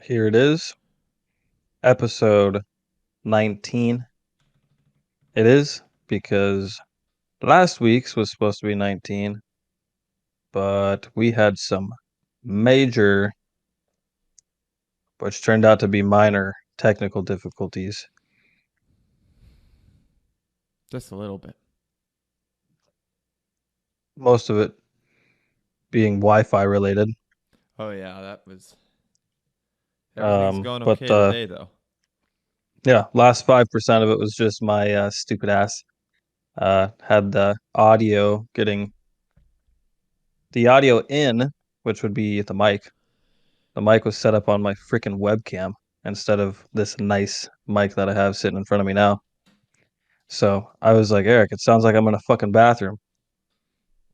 Here it is, episode 19. It is because last week's was supposed to be 19, but we had some major, which turned out to be minor technical difficulties. Just a little bit. Most of it being Wi-Fi related. Oh yeah, that was. Everything's going But okay today, though. yeah, last 5% of it was just my stupid ass. Had the audio in, which would be the mic. The mic was set up on my freaking webcam instead of this nice mic that I have sitting in front of me now. So I was like, Eric, it sounds like I'm in a fucking bathroom.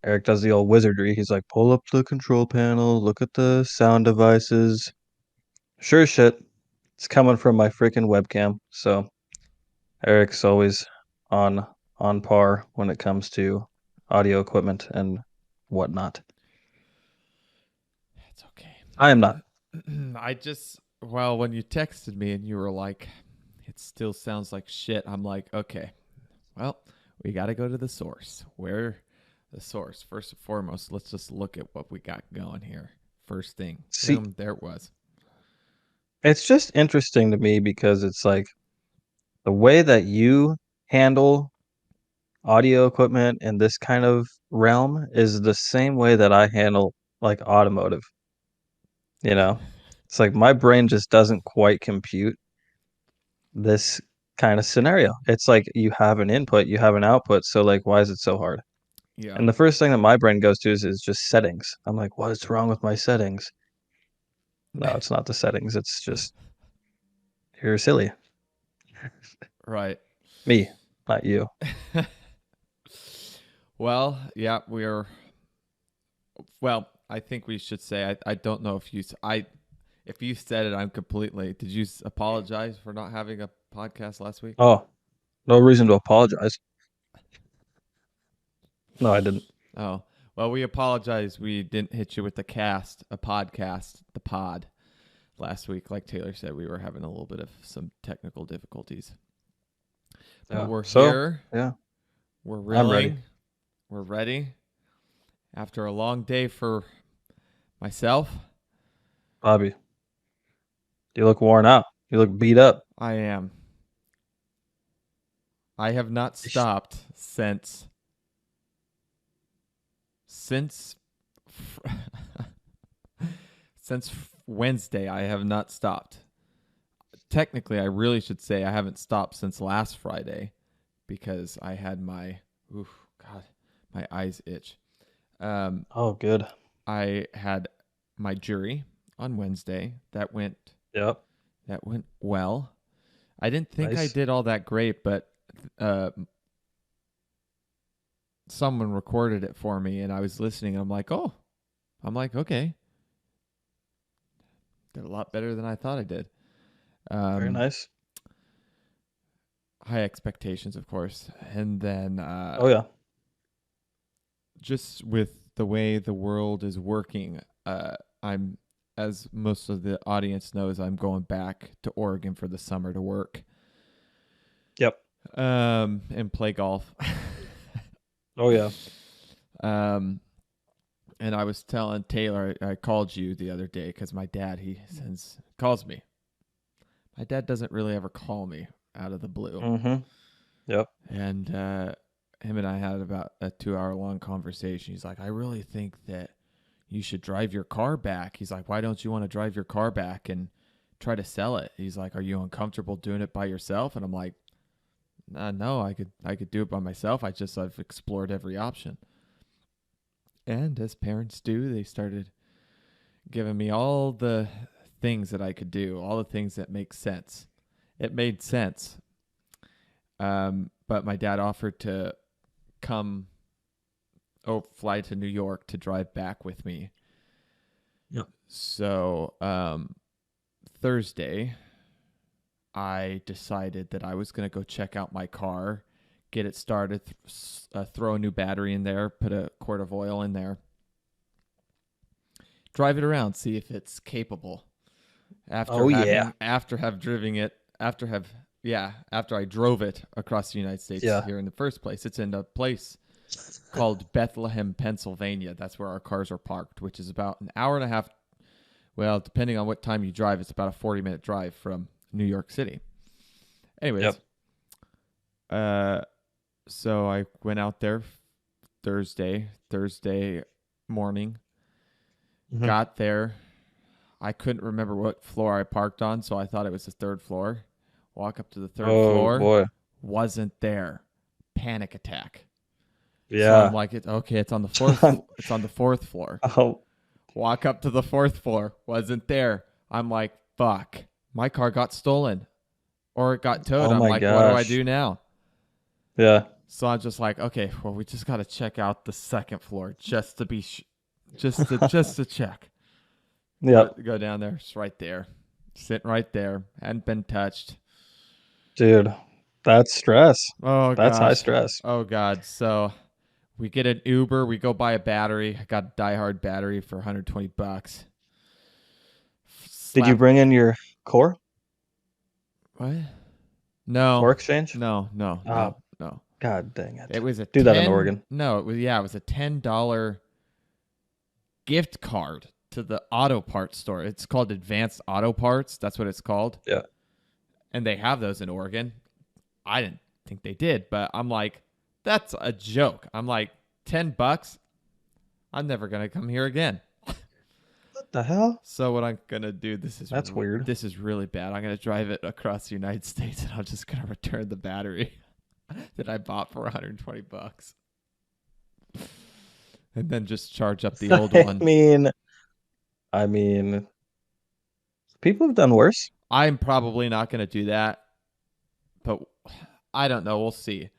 Eric does the old wizardry. He's like, pull up the control panel, look at the sound devices. Sure as shit, it's coming from my freaking webcam. So Eric's always on on par when it comes to audio equipment and whatnot. It's okay. I am not. When you texted me and you were like, it still sounds like shit, I'm like, okay, well, we got to go to the source. Where the source? First and foremost, let's just look at what we got going here. First thing, See, boom, there it was. it's just interesting to me because it's like the way that you handle audio equipment in this kind of realm is the same way that I handle like automotive, you know? It's like my brain just doesn't quite compute this kind of scenario. It's like you have an input, you have an output, so like why is it so hard? Yeah. And the first thing that my brain goes to is just settings. I'm like, what is wrong with my settings? No, it's not the settings. It's just you're silly. Right. Me, not you. Well, yeah, we're. Well, I think we should say I don't know if you said it, I'm completely. Did you apologize for not having a podcast last week? Oh, no reason to apologize. No, I didn't. Oh, well, we apologize. We didn't hit you with a podcast, the pod last week. Like Taylor said, we were having a little bit of some technical difficulties, but Yeah. we're So, here. yeah, We're I'm ready. reeling. We're ready after a long day for myself. Bobby, you look worn out. You look beat up. I am. I have not You sh- stopped since since Wednesday. I have not stopped. Technically, I really should say I haven't stopped since last Friday because I had God, my eyes itch. Um, Oh, good. I had my jury on Wednesday. Yep. That went well. I didn't think I Nice. did all that great, but uh, someone recorded it for me, and I was listening. And I'm like, okay, did a lot better than I thought I did. Very Um, nice. High expectations, of course, and then Oh yeah. just with the way the world is working, I'm, as most of the audience knows, I'm going back to Oregon for the summer to work, Yep. and play golf. Oh yeah. um, and I was telling Taylor, I called you the other day because my dad calls me. My dad doesn't really ever call me out of the blue, Mm-hmm. Yep. and him and I had about a 2 hour long conversation. He's like, I really think that you should drive your car back. He's like, why don't you want to drive your car back and try to sell it? He's like, are you uncomfortable doing it by yourself? And I'm like, no, I could do it by myself. I've explored every option. And as parents do, they started giving me all the things that I could do, all the things that make sense. It made sense. But my dad offered to come fly to New York to drive back with me. Yep. So Thursday, I decided that I was going to go check out my car, get it started, throw a new battery in there, put a quart of oil in there, drive it around, see if it's capable. after Oh yeah. having after have driven it after have yeah after I drove it across the United States Yeah. here in the first place. It's in a place called Bethlehem, Pennsylvania. That's where our cars are parked, which is about an hour and a half. Well, depending on what time you drive, it's about a 40-minute drive from New York City. Anyways, Yep. uh, so I went out there Thursday morning. Mhm. Got there. I couldn't remember what floor I parked on, so I thought it was the third floor. Walk up to the third Oh floor, boy. wasn't there. Panic attack. So I'm Yeah. like, okay, it's on the fourth. It's on the fourth floor. Oh. Walk up to the fourth floor, wasn't there. I'm like, fuck, my car got stolen or it got towed. Oh I'm my like, what do I gosh. do now? Yeah. So I'm just like, okay, well, we just got to check out the second floor just to be, just to check. Yep. Go down there. It's right there, sitting right there. Hadn't been touched. Dude, that's stress. Oh That's high gosh. stress. Oh god. So we get an Uber. We go buy a battery. I got a diehard battery for 120 bucks. Did you Slap. bring in your core What? No. core exchange? No. No. Oh, No. No. god dang It it. was a Do that in 10. Oregon. No. It was yeah. It was a $10 gift card to the auto parts store. It's called Advanced Auto Parts. That's what it's called. Yeah. And they have those in Oregon. I didn't think they did, but I'm like, that's a joke. I'm like, $10. I'm never gonna come here again. What the hell? So what I'm gonna do? That's weird. This is really bad. I'm gonna drive it across the United States, and I'm just gonna return the battery that I bought for 120 bucks, and then just charge up the old I one. mean, I mean, people have done worse. I'm probably not gonna do that, but I don't know. We'll see.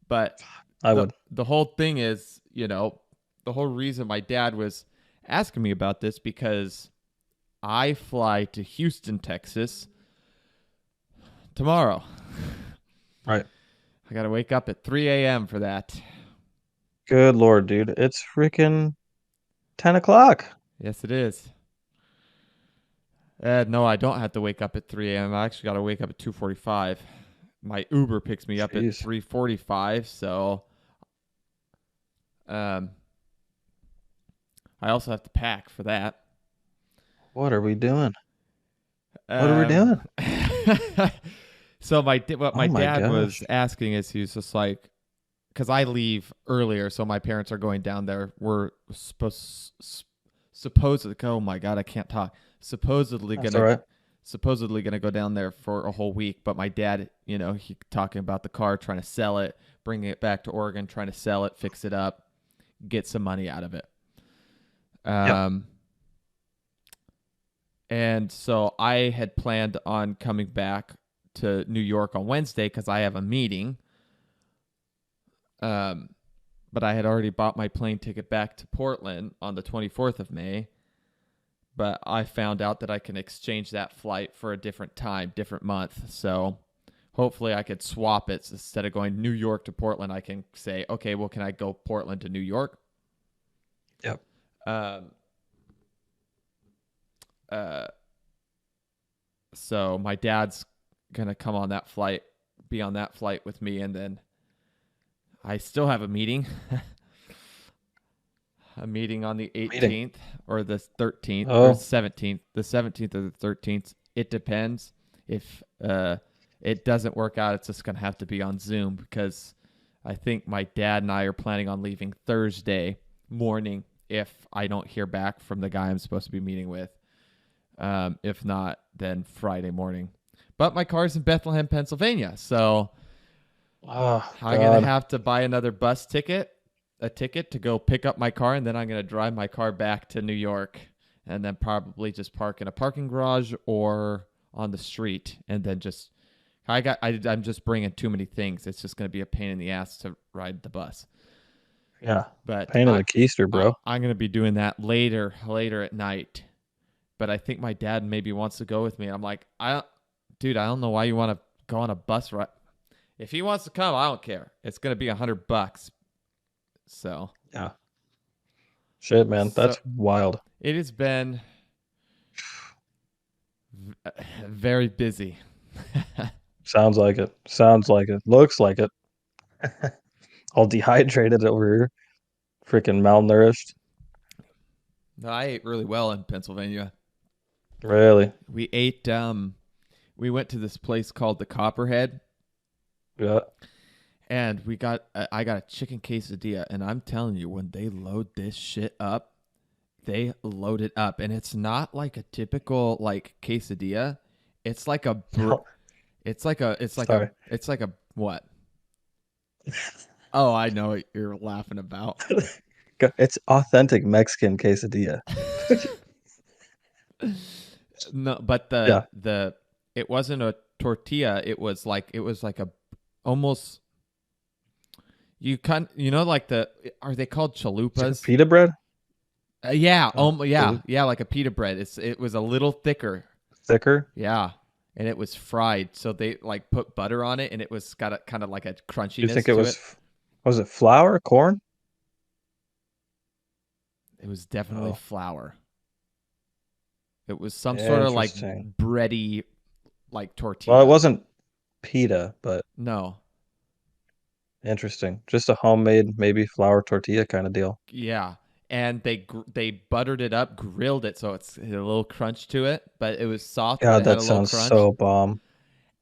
But I the would. the whole thing is, the whole reason my dad was asking me about this because I fly to Houston, Texas tomorrow. Right. I got to wake up at 3 a.m. for that. Good Lord, dude. It's freaking 10 o'clock. Yes, it is. No, I don't have to wake up at 3 a.m. I actually got to wake up at 2:45. My Uber picks me up at Jeez. 3:45, so um, I also have to pack for that. What are we doing? What are we Um, doing? so what my Oh my dad gosh. was asking is, he was just like, because I leave earlier, so my parents are going down there. We're supposedly. Oh my god, I can't talk. Supposedly That's all gonna right. go down there for a whole week. But my dad, he talking about the car, trying to sell it, bringing it back to Oregon, trying to sell it, fix it up, get some money out of it. Yep. And so I had planned on coming back to New York on Wednesday because I have a meeting. But I had already bought my plane ticket back to Portland on the 24th of May. But I found out that I can exchange that flight for a different time, different month. So hopefully I could swap it. So instead of going New York to Portland, I can say, okay, well, can I go Portland to New York? Yep. So my dad's gonna come on that flight, be on that flight with me, and then I still have a meeting. A meeting on the 18th or the 13th or Oh, 17th, the 17th or the 13th. It depends. If it doesn't work out, it's just gonna have to be on Zoom because I think my dad and I are planning on leaving Thursday morning if I don't hear back from the guy I'm supposed to be meeting with. If not, then Friday morning. But my car's in Bethlehem, Pennsylvania, so oh I'm gonna God. have to buy another bus ticket, a ticket to go pick up my car, and then I'm gonna drive my car back to New York, and then probably just park in a parking garage or on the street, and then I'm just bringing too many things. It's just gonna be a pain in the ass to ride the bus. Yeah. But Pain in the keister, bro. I'm gonna be doing that later at night. But I think my dad maybe wants to go with me. I'm like, dude, I don't know why you want to go on a bus ride. If he wants to come, I don't care. It's gonna be $100. So Yeah. Shit, man. so That's wild. it has been Very busy. Sounds like it. Sounds like it. Looks like it. All dehydrated over here. Freaking malnourished. No, I ate really well in Pennsylvania. Really? We ate we went to this place called the Copperhead, Yeah. and I got a chicken quesadilla, and I'm telling you, when they load this shit up, they load it up, and it's not like a typical like quesadilla. It's like a No. Sorry. it's like a what? Oh, I know what you're laughing about. It's authentic Mexican quesadilla. No, but Yeah. the it wasn't a tortilla. It was like a almost you know like the are they called It's like a chalupas? pita bread? Yeah, Chalupa. yeah, like a pita bread. It was a little thicker. Thicker? Yeah, and it was fried, so they like put butter on it, and it was got a kind of like a Do you think crunchiness it to it. was it flour, corn? It was definitely Oh, flour. It was some sort of like interesting. bready like Well, it tortilla. wasn't pita, but No, interesting. Just a homemade, maybe flour tortilla kind of deal. yeah, and they buttered it up, grilled it, so it had a little crunch to it, but it was soft, but God, it had that a little sounds crunch. so bomb.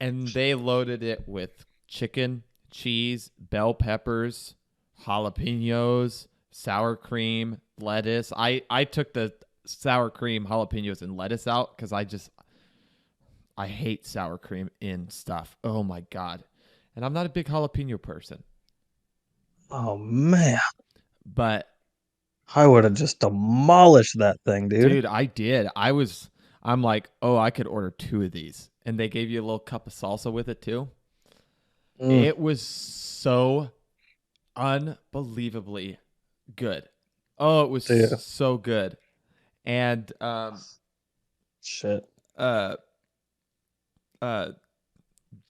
And they loaded it with chicken, cheese, bell peppers, jalapenos, sour cream, lettuce. I took the sour cream, jalapenos, and lettuce out because I hate sour cream in stuff. Oh my god! And I'm not a big jalapeno person, Oh man, but I would have just demolished that thing, dude. dude, I did. I'm like, oh, I could order two of these, and they gave you a little cup of salsa with it too. Mm, It was so unbelievably good. Oh, it was dude, so good. And shit. uh uh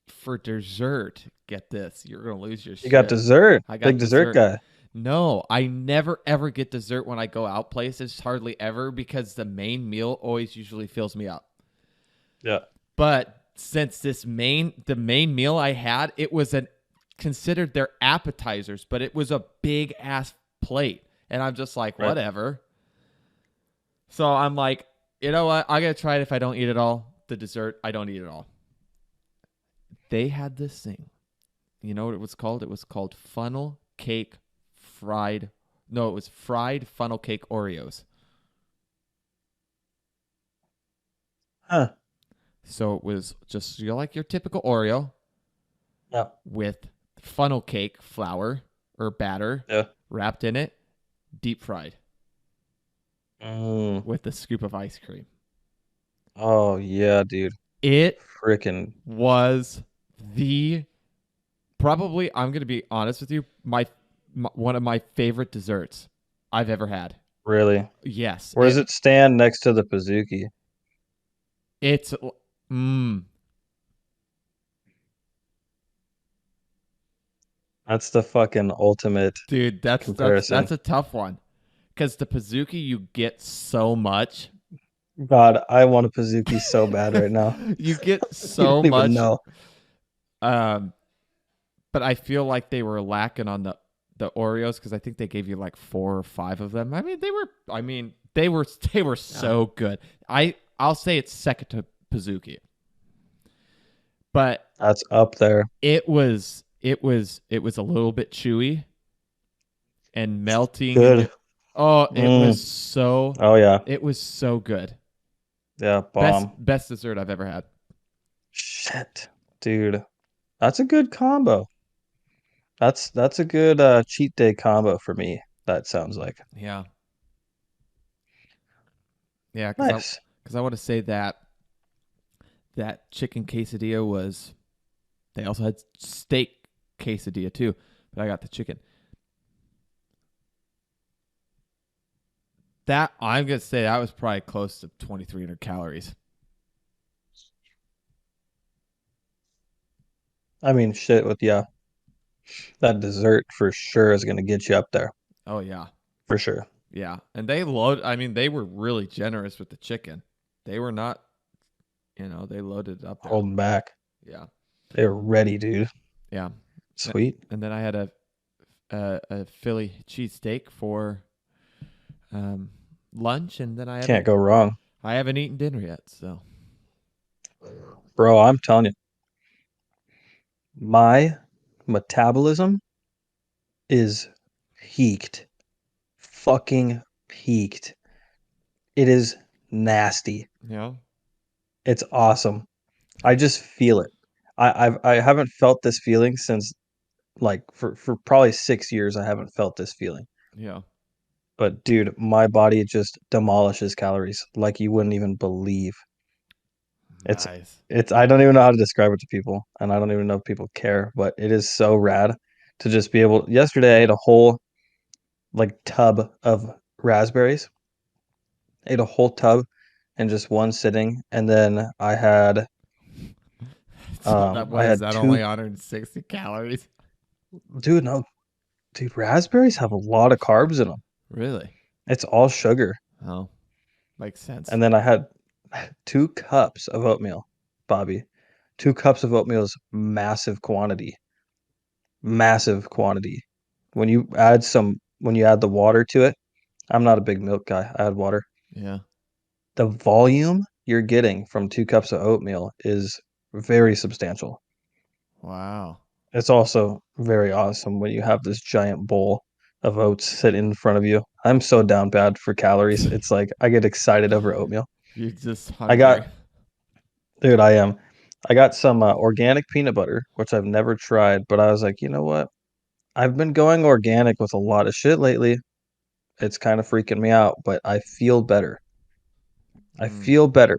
for dessert, get this, you're gonna lose your You got shit. dessert, I big got dessert dessert. guy. No, I never ever get dessert when I go out places, hardly ever, because the main meal always usually fills me up. Yeah, But since the main meal I had, it was an considered their appetizers, but it was a big ass plate. And I'm just like, right. whatever. So I'm like, you know what? I gotta try it if I don't eat it all. The dessert, I don't eat it all. They had this thing. You know what it was called? It was called funnel cake fried. No, it was fried funnel cake Oreos. Huh. So it was just like your typical Oreo Yeah. with funnel cake flour or batter Yeah. wrapped in it, deep fried Mm. with a scoop of ice cream. Oh yeah, dude. It Freaking was the probably I'm going to be honest with you, my one of my favorite desserts I've ever had. really. Yes, Where does it stand next to the Pizookie? it's mm, That's the fucking ultimate dude, that's comparison. a tough one cuz the Pizookie you get so much. God, I want a Pizookie so bad right now. You get You so don't even much know. um but I feel like they were lacking on the Oreos because I think they gave you like 4 or 5 of them. I mean, they were Yeah. so good. I'll say it's second to Pizookie, but That's up there. it was a little bit chewy and melting, and Good. Mm. Oh yeah. it was so good. Yeah, bomb. Best dessert I've ever had. Shit. Dude. That's a good combo. That's a good cheat day combo for me. That sounds like. Yeah, yeah, Nice. because I want to say that that chicken quesadilla was. They also had steak quesadilla too, but I got the chicken. That I'm gonna say that was probably close to 2,300 calories. I mean, shit with yeah, that dessert for sure is gonna get you up there Oh yeah, for sure. yeah, and they load. I mean, they were really generous with the chicken. They were not They loaded it up there. Holding back. Yeah. They're ready, dude. Yeah. Sweet. And then I had a Philly cheesesteak for lunch, and then Can't go wrong. I haven't eaten dinner yet. So Bro, I'm telling you, my metabolism is peaked. Fucking peaked. It is nasty. yeah, It's awesome. I just feel it. I haven't felt this feeling since like for probably 6 years. I haven't felt this feeling. yeah, But dude, my body just demolishes calories like you wouldn't even believe. It's nice. it's I don't even know how to describe it to people, and I don't even know if people care, but it is so rad to just be able. Yesterday I ate a whole like tub of raspberries. Ate a whole tub in just one sitting, and then So that I what is had that? two. Only 160 calories. Dude, no, dude, raspberries have a lot of carbs in them. Really? It's all sugar. Oh, makes sense. And then I had 2 cups of oatmeal, Bobby. 2 cups of oatmeal is massive quantity. Massive quantity. When you add the water to it, I'm not a big milk guy. I add water. Yeah. The volume you're getting from 2 cups of oatmeal is very substantial. Wow. It's also very awesome when you have this giant bowl of oats sitting in front of you. I'm so down bad for calories. It's like I get excited over oatmeal. You're just I hungry. got, dude, I am. I got some organic peanut butter, which I've never tried, but I was like, you know what? I've been going organic with a lot of shit lately. It's kind of freaking me out, but I feel better. I Mm, feel better.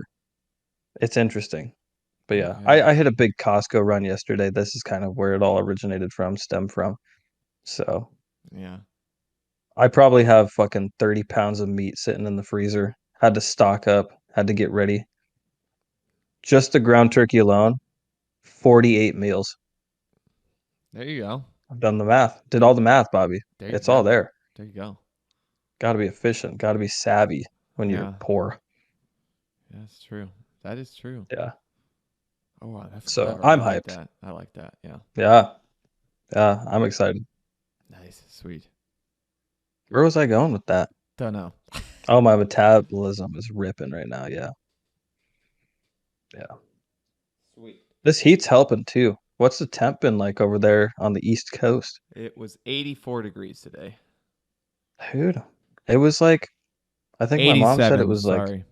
It's interesting. But yeah, okay. I hit a big Costco run yesterday. This is kind of where it all originated from, stemmed from. So Yeah. I probably have fucking 30 pounds of meat sitting in the freezer. Had to stock up, had to get ready. Just the ground turkey alone, 48 meals. There you go. I've done the math. Did There, all the math, Bobby. It's all yeah. there. There you go. Got to be efficient. Got to be savvy when you're Yeah. poor. That's true. That is true. Yeah. Oh, wow, that's So clever. I I'm like hyped. that. I like that. Yeah. Yeah. Yeah. I'm excited. Nice. Sweet. Where was I going with that? Don't know. Oh, my metabolism is ripping right now. Yeah. Yeah. Sweet. This heat's helping too. What's the temp been like over there on the East Coast? It was 84 degrees today. Dude, it was like, I think my mom said it 87. was like, Sorry.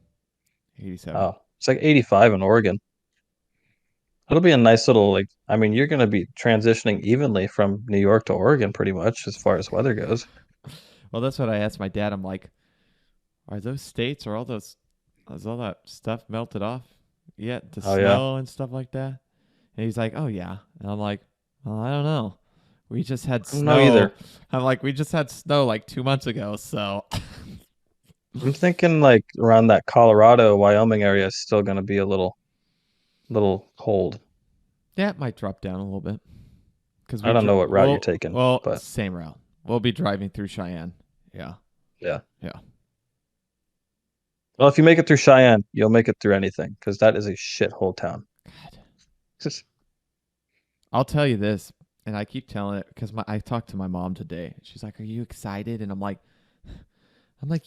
87. oh, it's like 85 in Oregon. It'll be a nice little, like, I mean, you're going to be transitioning evenly from New York to Oregon pretty much as far as weather goes. Well, that's what I asked my dad. I'm like, are those states or is all that stuff melted off yet? The Oh, yeah. snow and stuff like that? And he's like, oh, yeah. And I'm like, well, I don't know. We just had I don't know snow. either. I'm like, we just had snow like 2 months ago. So, I'm thinking like around that Colorado, Wyoming area is still going to be a little cold. yeah, it might drop down a little bit. Because I don't know what route you're taking, well, but same route. We'll be driving through Cheyenne. Yeah. yeah. Yeah. Well, if you make it through Cheyenne, you'll make it through anything because that is a shithole town. God. Just, I'll tell you this, and I keep telling it because I talked to my mom today. She's like, "Are you excited?" And I'm like,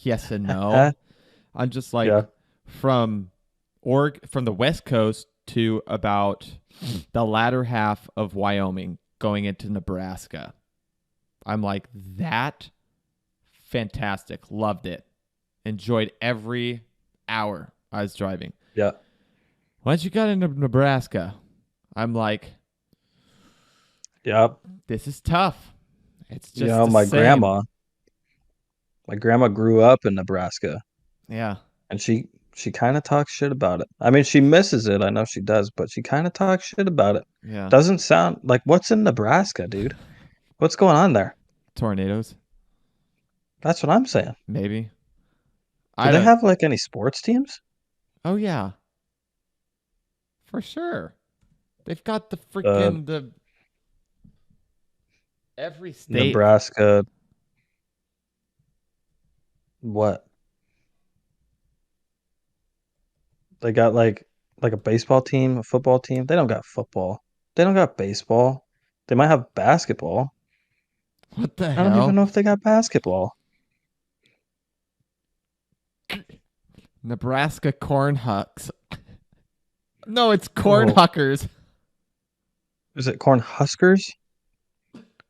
yes and no. I'm just like yeah. from from the West Coast to about the latter half of Wyoming, going into Nebraska. I'm like that. Fantastic, loved it, enjoyed every hour I was driving. Yeah. Once you got into Nebraska, I'm like, Yeah. this is tough. It's You just know, the same. my grandma grew up in Nebraska Yeah. and she kind of talks shit about it. I mean, she misses it. I know she does, but she kind of talks shit about it. Yeah. Doesn't sound like what's in Nebraska, dude? What's going on there? Tornadoes, That's what I'm saying. maybe. Do I they don't. have like any sports teams? Oh yeah, for sure. They've got the Uh, freaking the every state. Nebraska, what? They got like like a baseball team, a football team. They don't got football. They don't got baseball. They might have basketball. What the I don't even hell? know if they got basketball. Nebraska corn hucks. No, it's corn Bro, huckers. is it corn huskers?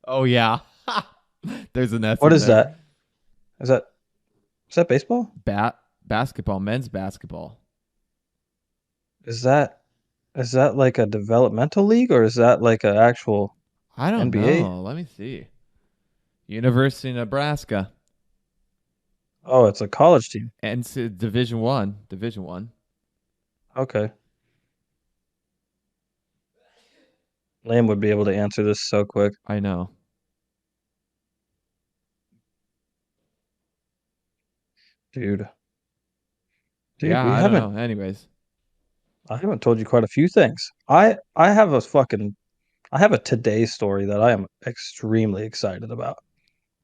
Oh yeah. There's an S What in is there. that? Is that is that baseball? Basketball, men's basketball. Is that is that like a developmental league or is that like an actual I don't NBA? know. Let me see. University of Nebraska. Oh, it's a college team. And Division One. Division One. Okay. Lamb would be able to answer this so quick. I know. Dude. Dude, Yeah, we I don't haven't know. Anyways. I haven't told you quite a few things. I have a today story that I am extremely excited about.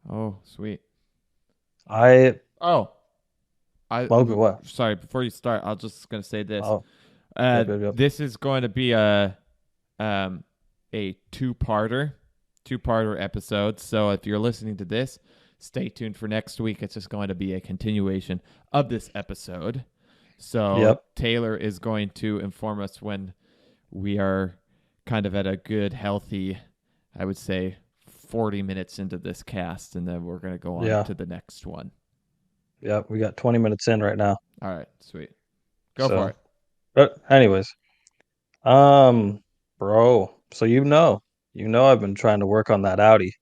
Oh, sweet. I Oh, okay, what? sorry. Before you start, I was just gonna say this. Oh, yep, yep, yep. This is going to be um a two-parter episode. So if you're listening to this, stay tuned for next week. It's just going to be a continuation of this episode. So Yep. Taylor is going to inform us when we are kind of at a good, healthy, I would say, 40 minutes into this cast, and then we're going to go on Yeah. to the next one. Yep. We got 20 minutes in right now. All right, sweet. Go for So, it. but anyways, um, bro, so I've been trying to work on that Audi.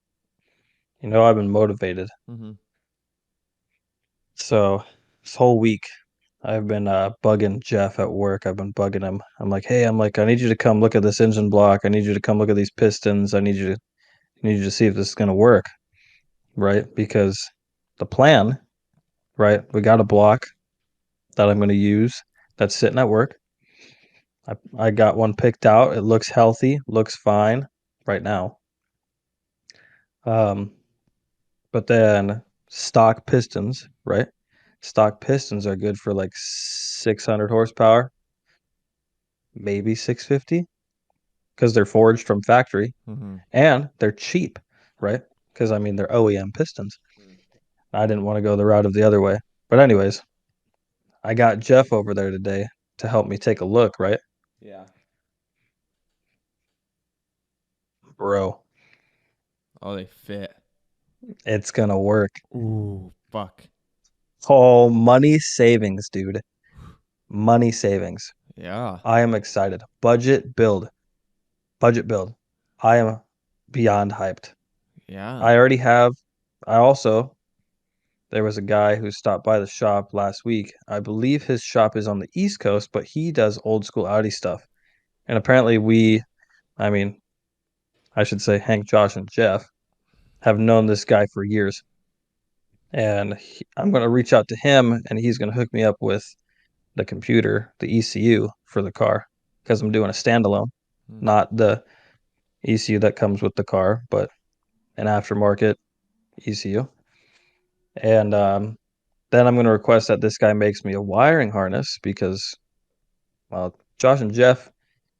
I've been motivated. Mm-hmm. So this whole week I've been bugging Jeff at work. I've been bugging him. I'm like, hey, I need you to come look at this engine block. I need you to come look at these pistons. I need you to see if this is gonna work, right? Because the plan, right? We got a block that I'm gonna use that's sitting at work. I got one picked out. It looks healthy, looks fine right now. Um, but then stock pistons, right? Stock pistons are good for like 600 horsepower, maybe 650, because they're forged from factory Mm-hmm. and they're cheap, right? Because I mean they're OEM pistons. I didn't want to go the route of the other way. But anyways, I got Jeff over there today to help me take a look, right? Yeah. Bro, Oh, they fit. it's gonna work. Ooh, fuck. Oh, money savings, dude. Money savings. Yeah. I am excited. Budget build. Budget build. I am beyond hyped. Yeah. I already have. I also, there was a guy who stopped by the shop last week. I believe his shop is on the East Coast, but he does old school Audi stuff. And apparently, I mean, I should say Hank, Josh, and Jeff have known this guy for years. And I'm going to reach out to him and he's going to hook me up with the computer, the ECU for the car, because I'm doing a standalone, Mm. not the ECU that comes with the car, but an aftermarket ECU. And then I'm going to request that this guy makes me a wiring harness because, well, Josh and Jeff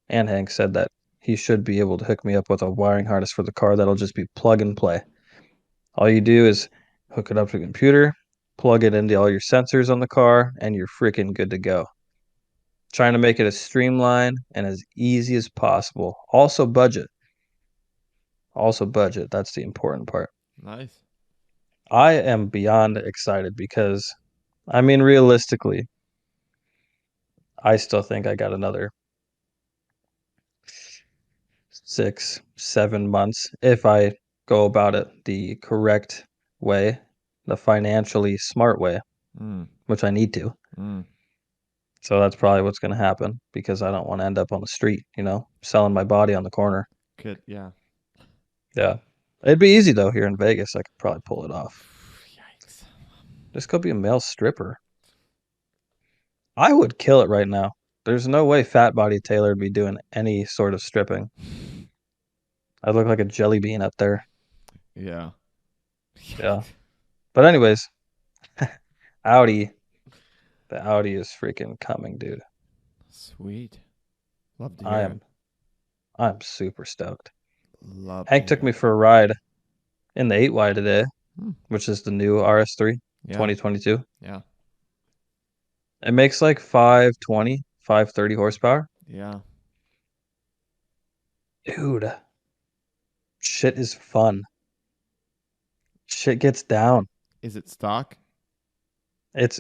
and Hank said that he should be able to hook me up with a wiring harness for the car that'll just be plug and play. All you do is hook it up to the computer, plug it into all your sensors on the car, and you're freaking good to go. Trying to make it as streamlined and as easy as possible. Also, budget. Also, budget. That's the important part. Nice. I am beyond excited because, I mean, realistically, I still think I got another 6, 7 months if I go about it the correct way, the financially smart way, Mm. which I need to. Mm. So that's probably what's going to happen because I don't want to end up on the street, selling my body on the corner. Could, yeah. Yeah. It'd be easy though here in Vegas. I could probably pull it off. Yikes. Just go be a male stripper. I would kill it right now. There's no way Fat Body Taylor would be doing any sort of stripping. I'd look like a jelly bean up there. Yeah. Yeah. But anyways, Audi, the Audi is freaking coming, dude. Sweet. Love to I hear it. am I'm super stoked. Love to Hank hear took it. me for a ride in the 8Y today, Hmm. which is the new RS3 Yeah. 2022. Yeah. It makes like 520, 530 horsepower. Yeah. Dude, shit is fun. Shit gets down. Is it stock? It's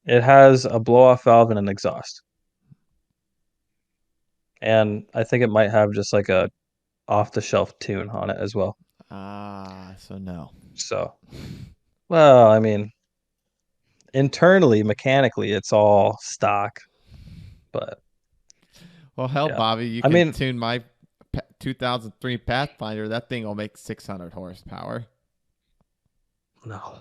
it has a blow off valve and an exhaust. And I think it might have just like a off the shelf tune on it as well. So no. So, well, I mean, internally, mechanically, it's all stock, but Well, hell, yeah. Bobby, you I can mean, tune my 2003 Pathfinder. That thing will make 600 horsepower. no.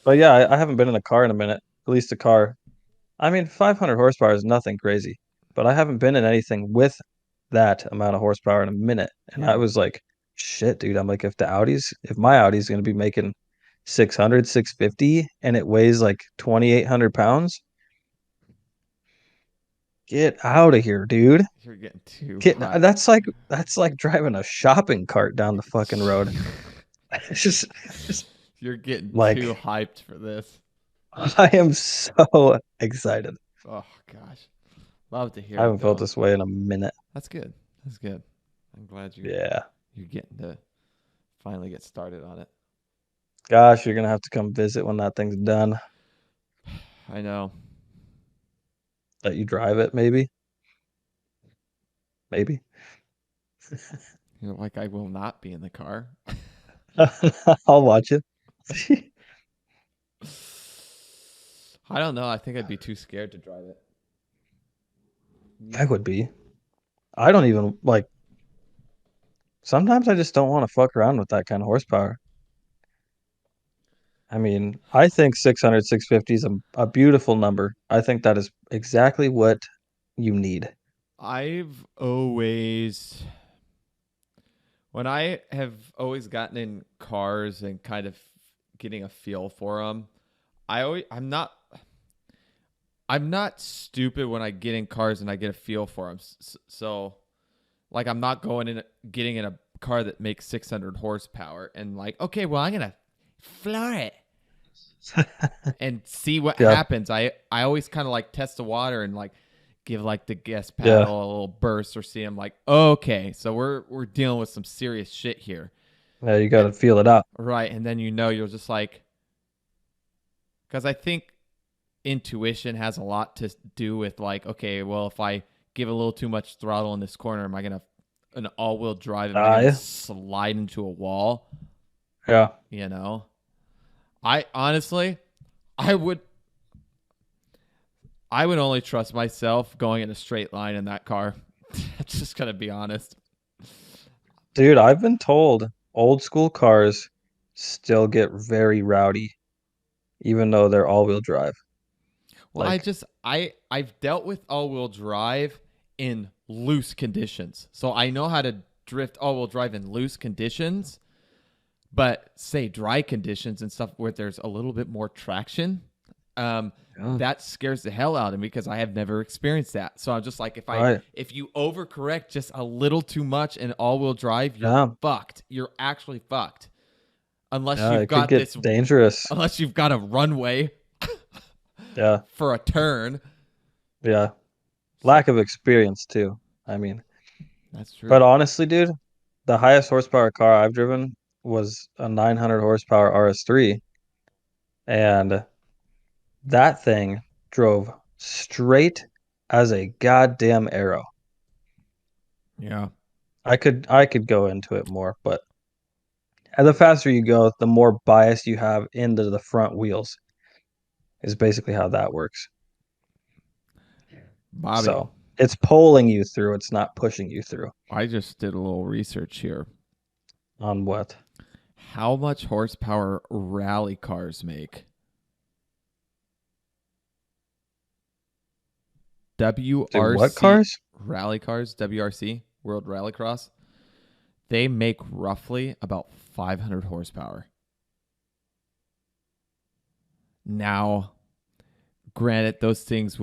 But yeah, I haven't been in a car in a minute, at least a car. I mean, 500 horsepower is nothing crazy, but I haven't been in anything with that amount of horsepower in a minute. And I Yeah. was like, shit, dude. I'm like, if my Audi's going to be making 600, 650, and it weighs like 2,800 pounds, get out of here, dude. You're getting too Get hyped. that's like driving a shopping cart down the fucking road. It's just You're getting too like hyped for this. I am so excited. Oh gosh, love to hear I it haven't felt though. this way in a minute. That's good. That's good. I'm glad Yeah. you're getting to finally get started on it. Gosh, you're gonna have to come visit when that thing's done. I know. Let you drive it, maybe. Maybe. You know, like I will not be in the car. I'll watch it. I don't know. I think I'd be too scared to drive it. I would be. I don't even like sometimes I just don't want to fuck around with that kind of horsepower. I mean, I think 600, 650 is a beautiful number. I think that is exactly what you need. I've always, when I have always gotten in cars and kind of getting a feel for them, I'm not stupid when I get in cars and I get a feel for them. So, like, I'm not getting in a car that makes 600 horsepower and like, okay, well, I'm gonna floor it and see what Yeah, happens. I always kind of like test the water and like give like the gas yeah. pedal a little burst or see. I'm like, okay, so we're dealing with some serious shit here, Yeah, you got to feel it out. right? And then you're just like, because I think intuition has a lot to do with like, okay, well, if I give a little too much throttle in this corner, am I gonna an all-wheel drive? Am I gonna Yeah. slide into a wall? Yeah. You know, I honestly, I would I would only trust myself going in a straight line in that car. Just gonna be honest. Dude, I've been told old school cars still get very rowdy, even though they're all-wheel drive. Well, Like, I've dealt with all-wheel drive in loose conditions, so I know how to drift all-wheel drive in loose conditions. But say dry conditions and stuff where there's a little bit more traction, yeah, that scares the hell out of me because I have never experienced that. So I'm just like, right. if you overcorrect just a little too much in all-wheel drive, you're Yeah. fucked. You're actually fucked unless Yeah, you've it could got get this, dangerous. unless you've got a runway Yeah. for a turn. Yeah. So Lack of experience too. I mean, that's but true. honestly, dude, the highest horsepower car I've driven was a 900 horsepower RS3, and that thing drove straight as a goddamn arrow. Yeah. I could go into it more, but the faster you go, the more bias you have into the front wheels is basically how that works. Bobby, So it's pulling you through, it's not pushing you through. I just did a little research here. On what? How much horsepower rally cars make? Do what WRC cars? rally cars, WRC, World Rallycross, they make roughly about 500 horsepower. Now, granted, those things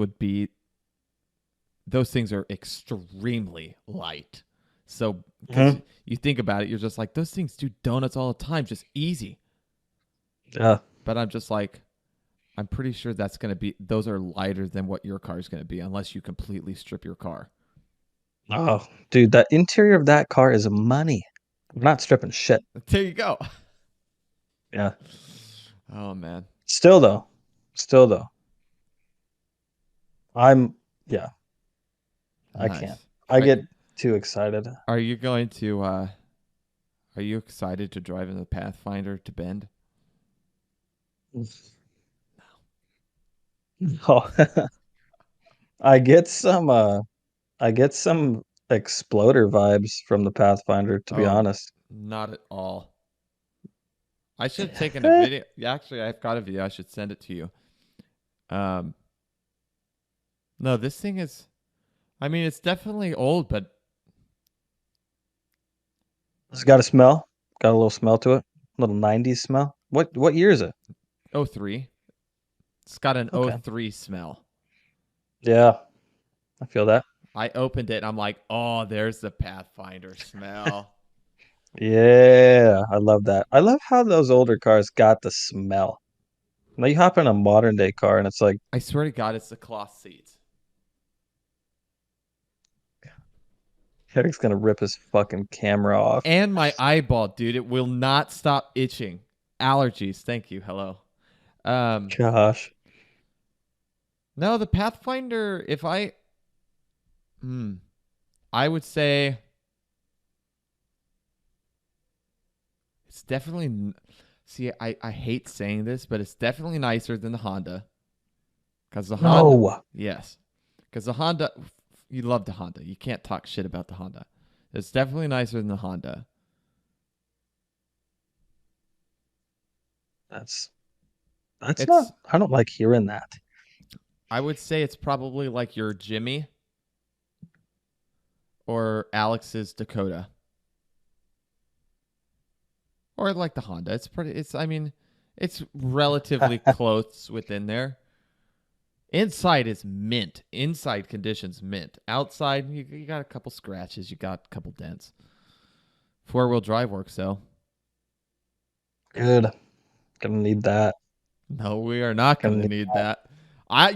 are extremely light. So, because Mhm. you think about it, you're just like, those things do donuts all the time, just easy. Yeah. But I'm just like, I'm pretty sure those are lighter than what your car is going to be, unless you completely strip your car. Oh, dude, that interior of that car is money. I'm not stripping shit. There you go. Yeah. Oh, man. Still though, still though, I'm yeah, I can't. Nice. I Are, get too excited. are you going to, are you excited to drive in the Pathfinder to Bend? Oh, I get some I get some exploder vibes from the Pathfinder, to be Oh, honest. not at all. I should have taken a video. Yeah, actually, I've got a video. I should send it to you. Um, no, this thing is. I mean, it's definitely old, but It's got a smell. Got a little smell to it. Little 90s smell. What year is it? '03. It's got an Okay. '03 smell. Yeah, I feel that. I opened it and I'm like, oh, there's the Pathfinder smell. Yeah, I love that. I love how those older cars got the smell. Now you hop in a modern day car and it's like, I swear to God, it's the cloth seats. Eric's gonna rip his fucking camera off. And my eyeball, dude, it will not stop itching. Allergies. Thank you. Hello. Um, Gosh. no, the Pathfinder, if I, hmm, I would say it's definitely. See, I hate saying this, but it's definitely nicer than the Honda. Because the Honda, No. yes, because the Honda, you love the Honda. You can't talk shit about the Honda. It's definitely nicer than the Honda. That's that's not It's, I don't like hearing that. I would say it's probably like your Jimmy or Alex's Dakota, or like the Honda. It's pretty. It's, I mean, it's relatively close within there. Inside is mint. Inside conditions mint. Outside, you got a couple scratches. You got a couple dents. 4-wheel drive works though. Good. Gonna need that. No, we are not Gonna going to need need that.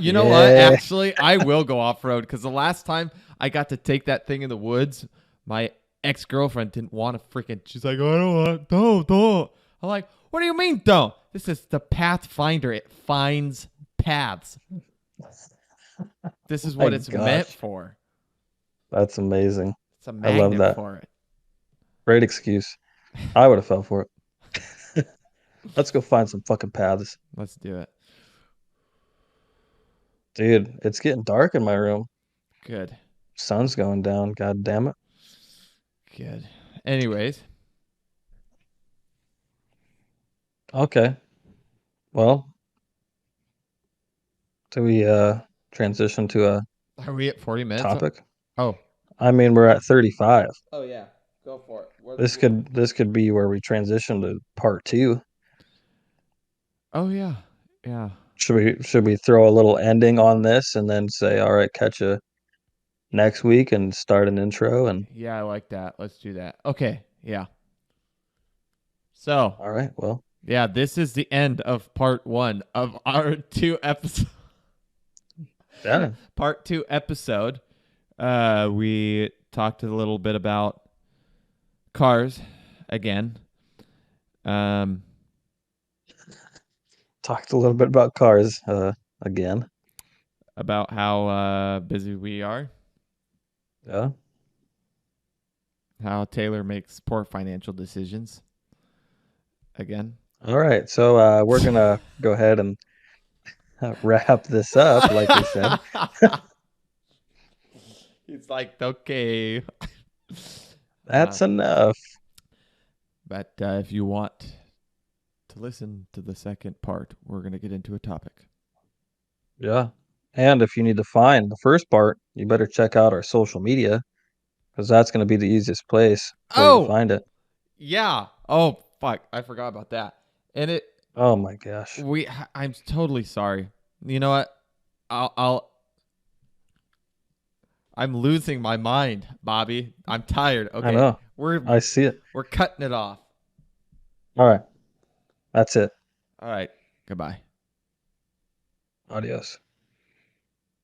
You know what? Yeah. Actually, I will go off road because the last time I got to take that thing in the woods, my ex girlfriend didn't want to freaking. She's like, I don't want, don't. I'm like, what do you mean, don't? This is the Pathfinder. It finds paths. This is My what it's meant gosh. for. That's amazing. It's a I love magnet that. for it. Great excuse. I would have fell for it. Let's go find some fucking paths. Let's do it. Dude, it's getting dark in my room. Good. Sun's going down. God damn it. Good. Anyways, Okay. Well, do we transition to a are we at 40 minutes? topic? Oh. I mean, we're at 35. Oh, yeah. Go for it. This could be where we transition to part two. Oh, yeah. Yeah. Should we throw a little ending on this and then say, all right, catch you next week and start an intro and Yeah, I like that. Let's do that. Okay. Yeah. So, all right, well, yeah, this is the end of part one of our two episode yeah. part two episode. We talked a little bit about cars again. Um, Talked a little bit about cars again. about how busy we are, Yeah. how Taylor makes poor financial decisions again. All right. So we're gonna go ahead and wrap this up, like we said. He's like, okay. Uh, That's enough. but if you want to listen to the second part, we're going to get into a topic. Yeah. And if you need to find the first part, you better check out our social media because that's going to be the easiest place for you to Oh, find it. yeah. Oh, fuck. I forgot about that. And Oh my gosh. I'm totally sorry. You know what? I'll I'm losing my mind, Bobby. I'm tired. I Okay, know. I see it. we're cutting it off. All right. That's it. All right. Goodbye. Adios.